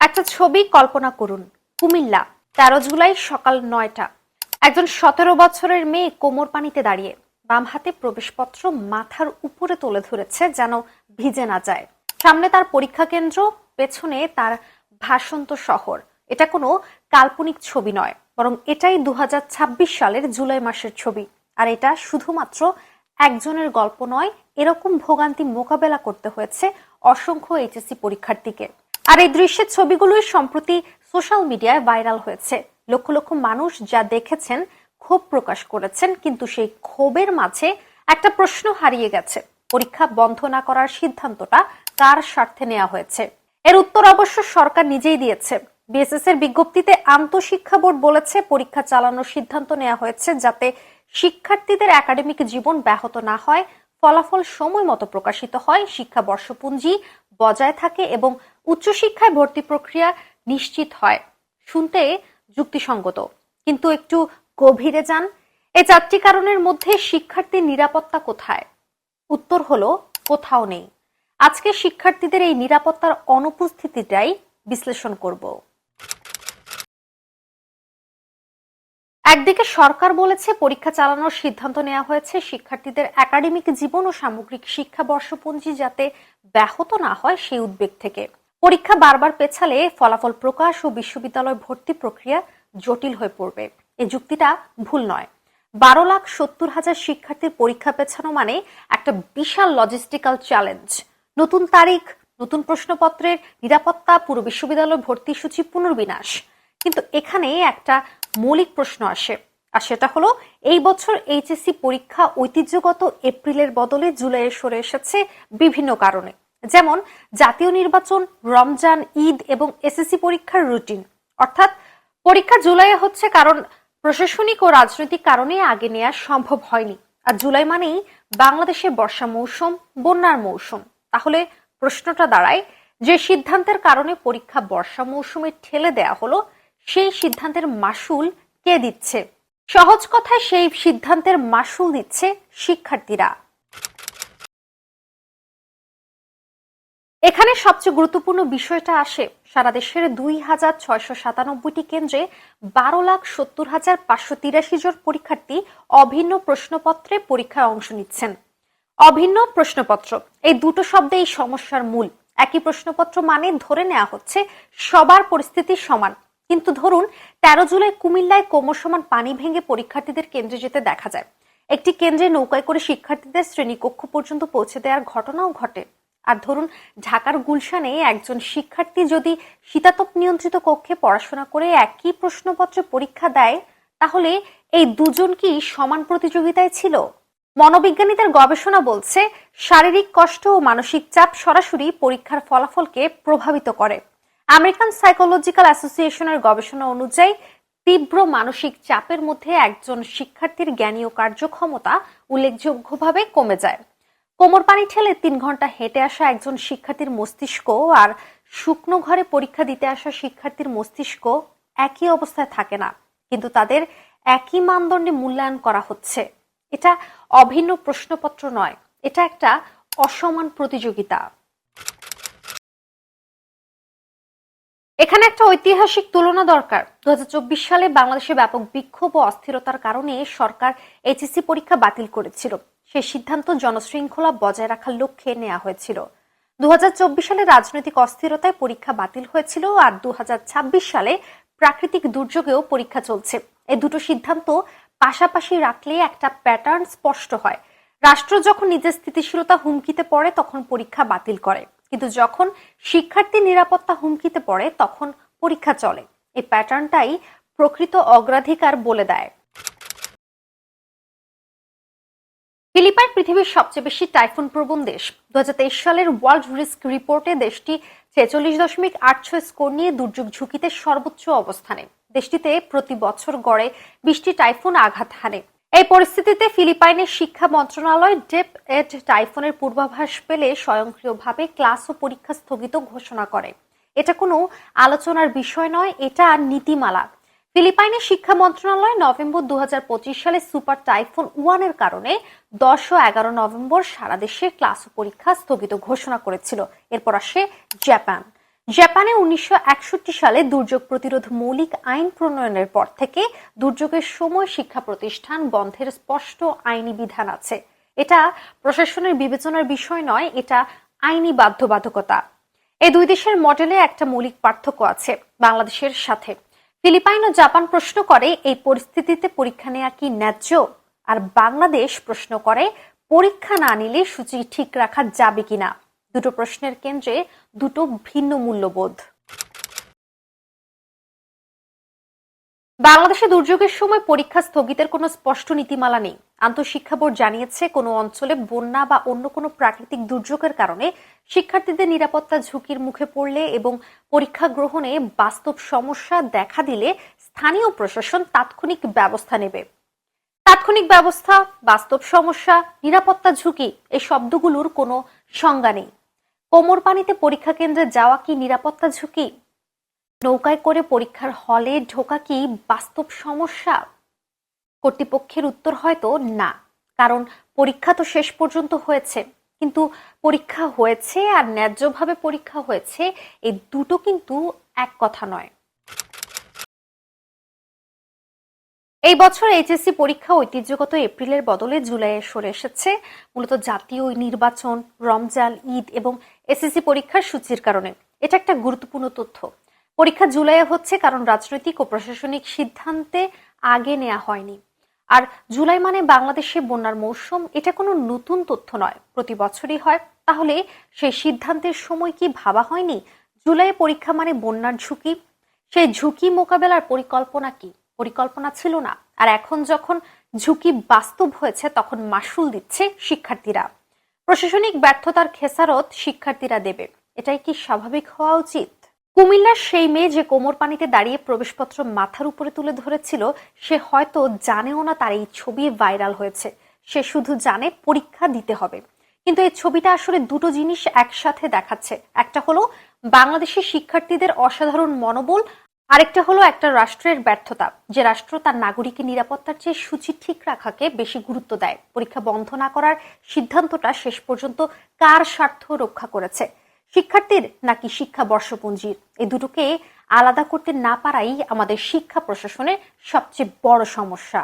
একটা ছবি কল্পনা করুন। কুমিল্লা, ১৩ জুলাই সকাল ৯টা। একজন ১৭ বছরের মেয়ে কোমর পানিতে দাঁড়িয়ে, বাম হাতে প্রবেশপত্র মাথার উপরে তুলে ধরেছে যেন ভিজে না যায়। সামনে তার পরীক্ষা কেন্দ্র, পেছনে তার ভাসন্ত শহর। এটা কোনো কাল্পনিক ছবি নয়, বরং এটাই ২০২৬ সালের জুলাই মাসের ছবি। আর এটা শুধুমাত্র একজনের গল্প নয়, এরকম ভোগান্তি মোকাবেলা করতে হয়েছে অসংখ্য এইচএসসি পরীক্ষার্থীকে। আর এই দৃশ্যের ছবিগুলোই সম্প্রতি সোশ্যাল মিডিয়ায় ভাইরাল হয়েছে। লক্ষ লক্ষ মানুষ যা দেখেছেন ক্ষোভ প্রকাশ করেছেন, কিন্তু সেই ক্ষোভের মাঝে একটা প্রশ্ন হারিয়ে গেছে: পরীক্ষা বন্ধ না করার সিদ্ধান্তটা কার স্বার্থে নেওয়া হয়েছে? এর উত্তর অবশ্য সরকার নিজেই দিয়েছে। বিএসএস এর বিজ্ঞপ্তিতে আন্তঃশিক্ষা বোর্ড বলেছে, পরীক্ষা চালানোর সিদ্ধান্ত নেওয়া হয়েছে যাতে শিক্ষার্থীদের একাডেমিক জীবন ব্যাহত না হয়, ফলাফল সময় মতো প্রকাশিত হয়, শিক্ষা বর্ষপুঞ্জি বজায় থাকে এবং উচ্চশিক্ষায় ভর্তি প্রক্রিয়া নিশ্চিত হয়। শুনতে যুক্তিসঙ্গত, কিন্তু একটু গভীরে যান। এই ৪টি কারণের মধ্যে শিক্ষার্থীর নিরাপত্তা কোথায়? উত্তর হলো কোথাও নেই। আজকে শিক্ষার্থীদের এই নিরাপত্তার অনুপস্থিতিটাই বিশ্লেষণ করব। একদিকে সরকার বলেছে পরীক্ষা চালানোর সিদ্ধান্ত নেওয়া হয়েছে শিক্ষার্থীদের একাডেমিক জীবন ও সামগ্রিক শিক্ষা বর্ষপঞ্জি যাতে ব্যাহত না হয় সেই উদ্বেগ থেকে। পরীক্ষা বারবার পেছালে ফলাফল প্রকাশ ও বিশ্ববিদ্যালয় ভর্তি প্রক্রিয়া জটিল হয়ে পড়বে। এই যুক্তিটা ভুল নয়। ১২,৭০,০০০ শিক্ষার্থীর পরীক্ষা পেছানো মানে একটা বিশাল লজিস্টিক্যাল চ্যালেঞ্জ। নতুন তারিখ, নতুন প্রশ্নপত্রের নিরাপত্তা, পুরো বিশ্ববিদ্যালয় ভর্তি সূচি পুনর্বিন্যাস। কিন্তু এখানে একটা মৌলিক প্রশ্ন আসে, আর সেটা হলো এই বছর এইচএসসি পরীক্ষা ঐতিহ্যগত এপ্রিলের বদলে জুলাইয়ে সরে এসেছে বিভিন্ন কারণে, যেমন জাতীয় নির্বাচন, রমজান, ঈদ এবং এসএসসি পরীক্ষার রুটিন। অর্থাৎ পরীক্ষা জুলাইয়ে হচ্ছে কারণ প্রশাসনিক ও রাজনৈতিক কারণে আগে নেওয়া সম্ভব হয়নি। আর জুলাই মানেই বাংলাদেশের বর্ষা মৌসুম, বন্যার মৌসুম। তাহলে প্রশ্নটা দাঁড়ায়, যে সিদ্ধান্তের কারণে পরীক্ষা বর্ষা মৌসুমে ঠেলে দেয়া হলো, সেই সিদ্ধান্তের মাসুল কে দিচ্ছে? সহজ কথায় সেই সিদ্ধান্তের মাসুল দিচ্ছে শিক্ষার্থীরা। এখানে সবচেয়ে গুরুত্বপূর্ণ বিষয়টা আসে, সারা দেশের ২,৬৯৭টি কেন্দ্রে ১২,৭০,৫৮৩ জন পরীক্ষার্থী অভিন্ন প্রশ্নপত্রে পরীক্ষায় অংশ নিচ্ছেন। অভিন্ন প্রশ্নপত্র, এই দুটো শব্দে এই সমস্যার মূল। একই প্রশ্নপত্র মানে ধরে নেওয়া হচ্ছে সবার পরিস্থিতি সমান। কিন্তু ধরুন ১৩ জুলাই কুমিল্লায় কোমর সমান পানি ভেঙে পরীক্ষার্থীদের কেন্দ্রে যেতে দেখা যায়। একটি কেন্দ্রে নৌকায় করে শিক্ষার্থীদের শ্রেণীকক্ষ পর্যন্ত পৌঁছে দেওয়ার ঘটনাও ঘটে। আর ধরুন ঢাকার গুলশানে একজন শিক্ষার্থী যদি শীতাতপ নিয়ন্ত্রিত কক্ষে পড়াশোনা করে একই প্রশ্নপত্রে পরীক্ষা দেয়, তাহলে এই দুজন কি সমান প্রতিযোগিতায় ছিল? মনোবিজ্ঞানীদের গবেষণা বলছে, শারীরিক কষ্ট ও মানসিক চাপ সরাসরি পরীক্ষার ফলাফলকে প্রভাবিত করে। আমেরিকান সাইকোলজিক্যাল অ্যাসোসিয়েশনের গবেষণা অনুযায়ী তীব্র মানসিক চাপের মধ্যে একজন শিক্ষার্থীর জ্ঞানী ও কার্যক্ষমতা উল্লেখযোগ্যভাবে কমে যায়। কোমর পানি ঠেলে ৩ ঘন্টা হেঁটে আসা একজন শিক্ষার্থীর মস্তিষ্ক আর শুকনো ঘরে পরীক্ষা দিতে আসা শিক্ষার্থীর মস্তিষ্ক একই অবস্থায় থাকে না, কিন্তু তাদের একই মানদণ্ডে মূল্যায়ন করা হচ্ছে। এটা অভিন্ন প্রশ্নপত্র নয়, এটা একটা অসমান প্রতিযোগিতা। এখানে একটা ঐতিহাসিক তুলনা দরকার। ২০২৪ সালে বাংলাদেশে ব্যাপক বিক্ষোভ ও অস্থিরতার কারণে সরকার এইচএসসি পরীক্ষা বাতিল করেছিল। সেই সিদ্ধান্ত জনশৃঙ্খলা বজায় রাখার লক্ষ্যে নেওয়া হয়েছিল। ২০২৪ সালে রাজনৈতিক অস্থিরতায় পরীক্ষা বাতিল হয়েছিল, আর ২০২৬ সালে প্রাকৃতিক দুর্যোগেও পরীক্ষা চলছে। এই দুটো সিদ্ধান্ত পাশাপাশি রাখলে একটা প্যাটার্ন স্পষ্ট হয়। রাষ্ট্র যখন নিজের স্থিতিশীলতা হুমকিতে পড়ে তখন পরীক্ষা বাতিল করে, কিন্তু যখন শিক্ষার্থী নিরাপত্তা হুমকিতে পড়ে তখন পরীক্ষা চলে। এই প্যাটার্নটাই প্রকৃত অগ্রাধিকার বলে দেয়। ফিলিপাইন পৃথিবীর সবচেয়ে বেশি টাইফুন প্রবণ দেশ। ২০২৩ সালের ওয়ার্ল্ড রিস্ক রিপোর্টে দেশটি ৪৬.৮৬ স্কোর নিয়ে দুর্যোগ ঝুঁকিতে সর্বোচ্চ অবস্থানে। দেশটিতে প্রতি বছর গড়ে ২০টি টাইফুন আঘাত হানে। এই পরিস্থিতিতে ফিলিপাইনের শিক্ষা মন্ত্রণালয় ডেপ এড টাইফুনের পূর্বাভাস পেলে স্বয়ংক্রিয়ভাবে ক্লাস ও পরীক্ষা স্থগিত ঘোষণা করে। এটা কোনো আলোচনার বিষয় নয়, এটা নীতিমালা। ফিলিপাইনের শিক্ষা মন্ত্রণালয় নভেম্বর ২০২৫ সালে সুপার টাইফুন ওয়ানের কারণে ১০ ও ১১ নভেম্বর সারা দেশে ক্লাস ও পরীক্ষা স্থগিত ঘোষণা করেছিল। এরপর আসে জাপান। জাপানে 1961 সালে দুর্যোগ প্রতিরোধ মৌলিক আইন প্রণয়নের পর থেকে দুর্যোগের সময় শিক্ষা প্রতিষ্ঠান বন্ধের স্পষ্ট আইনি বিধান আছে। এটা প্রশাসনের বিবেচনার বিষয় নয়, এটা আইনি বাধ্যবাধকতা। এই দুই দেশের মডেলে একটা মৌলিক পার্থক্য আছে বাংলাদেশের সাথে। ফিলিপাইন ও জাপান প্রশ্ন করে এই পরিস্থিতিতে পরীক্ষা নেওয়া কি ন্যায্য, আর বাংলাদেশ প্রশ্ন করে পরীক্ষা না নিলে সূচি ঠিক রাখা যাবে কিনা। দুটো প্রশ্নের কেন্দ্রে দুটো ভিন্ন মূল্যবোধ। বাংলাদেশে দুর্যোগের সময় পরীক্ষা স্থগিতের কোনো স্পষ্ট নীতিমালা নেই। আন্তঃশিক্ষা বোর্ড জানিয়েছে, কোনো অঞ্চলে বন্যা বা অন্য কোনো প্রাকৃতিক দুর্যোগের কারণে শিক্ষার্থীদের নিরাপত্তা ঝুঁকির মুখে পড়লে এবং পরীক্ষা গ্রহণে বাস্তব সমস্যা দেখা দিলে স্থানীয় প্রশাসন তাৎক্ষণিক ব্যবস্থা নেবে। তাৎক্ষণিক ব্যবস্থা, বাস্তব সমস্যা, নিরাপত্তা ঝুঁকি এই শব্দগুলোর কোনো সংজ্ঞা নেই। কোমর পানিতে পরীক্ষা কেন্দ্রে যাওয়া কি নিরাপত্তা ঝুঁকি? নৌকায় করে পরীক্ষার হলে ঢোকা কি বাস্তব সমস্যা? কর্তৃপক্ষের উত্তর হয়তো না, কারণ পরীক্ষা তো শেষ পর্যন্ত হয়েছে। কিন্তু পরীক্ষা হয়েছে আর ন্যায্যভাবে পরীক্ষা হয়েছে, এই দুটো কিন্তু এক কথা নয়। এই বছর এইচএসসি পরীক্ষা ঐতিহ্যগত এপ্রিলের বদলে জুলাইয়ে সরে এসেছে, মূলত জাতীয় নির্বাচন, রমজান, ঈদ এবং এসএসসি পরীক্ষার সূচির কারণে। এটা একটা গুরুত্বপূর্ণ তথ্য। পরীক্ষা জুলাইয়ে হচ্ছে কারণ রাজনৈতিক ও প্রশাসনিক সিদ্ধান্তে আগে নেওয়া হয়নি। আর জুলাই মানে বাংলাদেশে বন্যার মৌসুম, এটা কোনো নতুন তথ্য নয়, প্রতি বছরই হয়। তাহলে সেই সিদ্ধান্তের সময় কি ভাবা হয়নি জুলাইয়ে পরীক্ষা মানে বন্যার ঝুঁকি? সেই ঝুঁকি মোকাবেলার পরিকল্পনা কি? পরিকল্পনা ছিল না। আর এখন যখন ঝুঁকি বাস্তব হয়েছে, তখন মাশুল দিচ্ছে শিক্ষার্থীরা। প্রশাসনিক ব্যর্থতার খেসারত শিক্ষার্থীরা দেবে, এটাই কি স্বাভাবিক হওয়া উচিত? কুমিল্লার সেই মেয়ে যে কোমর পানিতে দাঁড়িয়ে প্রবেশপত্র মাথার উপরে তুলে ধরেছিল, সে হয়তো জানেও না তার এই ছবি ভাইরাল হয়েছে। সে শুধু জানে পরীক্ষা দিতে হবে। কিন্তু এই ছবিটা আসলে দুটো জিনিস একসাথে দেখাচ্ছে। একটা হলো বাংলাদেশের শিক্ষার্থীদের অসাধারণ মনোবল, আরেকটা হলো একটা রাষ্ট্রের ব্যর্থতা, যে রাষ্ট্র তার নাগরিকের নিরাপত্তার চেয়ে সূচি ঠিক রাখাকে বেশি গুরুত্ব দেয়। পরীক্ষা বন্ধ না করার সিদ্ধান্তটা শেষ পর্যন্ত কার স্বার্থ রক্ষা করেছে, শিক্ষার্থীর নাকি শিক্ষা বর্ষপঞ্জির? এই দুটোকে আলাদা করতে না পারাই আমাদের শিক্ষা প্রশাসনের সবচেয়ে বড় সমস্যা।